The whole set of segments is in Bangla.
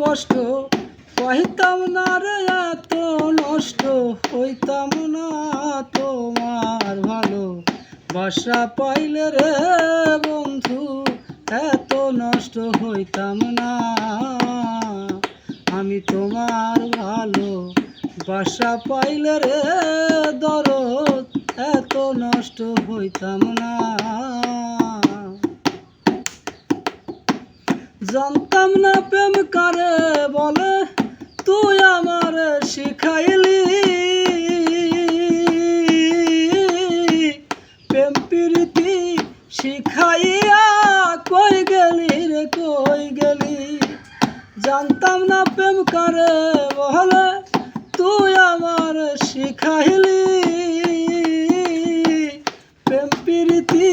কষ্ট পাইতাম না রে, এত নষ্ট হইতাম না। তোমার ভালো বাসা পাইলে রে বন্ধু এত নষ্ট হইতাম না। আমি তোমার ভালো বাসা পাইলে রে দরদ এত নষ্ট হইতাম না। জানতাম না প্রেম কারে বলে, তুই আমার শিখাইলি। প্রেম প্রীতি শিখাইয়া কই গেলি রে, কই গেলি। জানতাম না প্রেম কারে বলে, তুই আমার শিখাইলি। প্রেম প্রীতি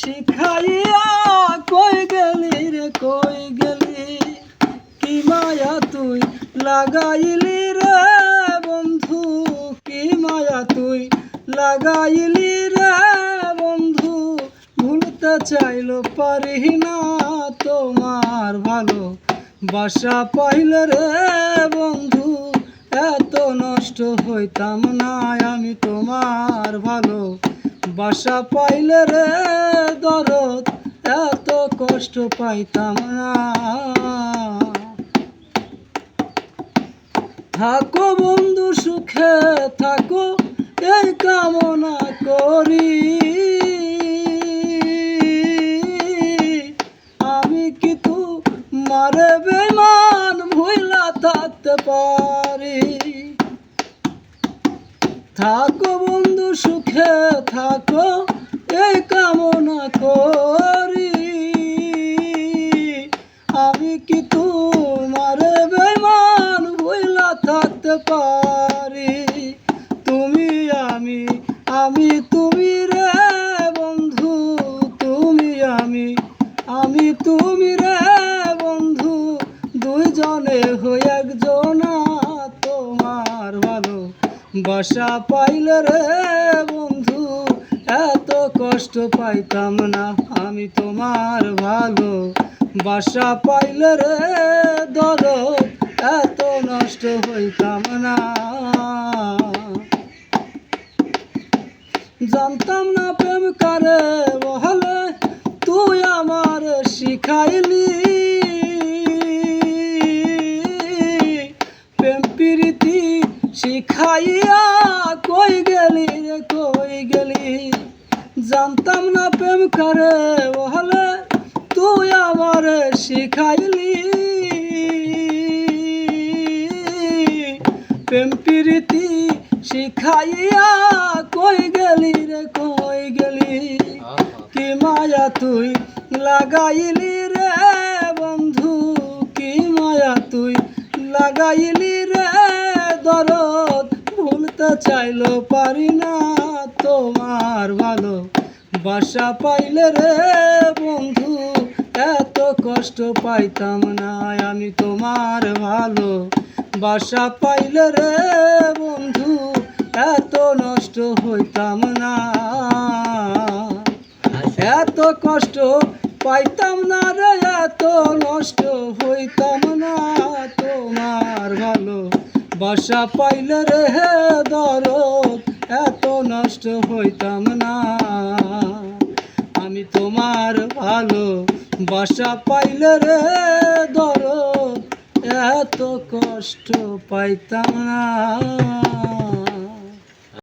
শিখাইয়া কই গেলি রে, কই গেলি। কি মায়া তুই লাগাইলি রে বন্ধু, কি মায়া তুই লাগাইলি রে বন্ধু। ভুলতে চাইলো পারি না, তোমার ভালো বাসা পাইলে রে বন্ধু এত নষ্ট হইতাম না। আমি তোমার ভালো বাসা পাইলে রে দরদ এত কষ্ট পাইতাম না। থাকো বন্ধু সুখে থাকো এই কামনা করি। আমি কি তোমারে বেমান ভুইলা থাকতে পারি। থাকো বন্ধু সুখে থাকো এই কামনা করি। আমি কি তোমারে বেমান ভুইলা থাকতে পারি। তুমি আমি, আমি তুমি রে বন্ধু, তুমি আমি তুমি রে বন্ধু। দুইজনে হই একজনা, তোমার ভালো বাসা পাইলে রে বন্ধু এত কষ্ট পাইতাম না। আমি তোমার ভালো বাসা পাইলে রে দরদ এত নষ্ট হইতাম না। জানতাম না প্রেম কারে বলে, তুই আমার শিখাইলি। প্রেম প্রীতি শিখাইয়া কই গেলি রে, কই গেলি। জানতাম না প্রেম কারে বলে, তুই আমার শিখাইলি। প্রেম প্রীতি শিখাইয়া কই গেলি রে, কই গেলি। কি মায়া তুই লাগাইলি রে বন্ধু, কি মায়া তুই লাগাইলি রে দরদ। ভুলতে চাইলো পারি না, তোমার ভালো বাসা পাইলে রে বন্ধু এত কষ্ট পাইতাম না। আমি তোমার ভালো বাসা পাইলে রে বন্ধু এত নষ্ট হইতাম না। এত কষ্ট পাইতাম না রে, এত নষ্ট হইতাম না। তোমার ভালো বাসা পাইলে রে দরদ এত নষ্ট হইতাম না। আমি তোমার ভালো বাসা পাইলে রে দরদ এত কষ্ট পাইতাম না।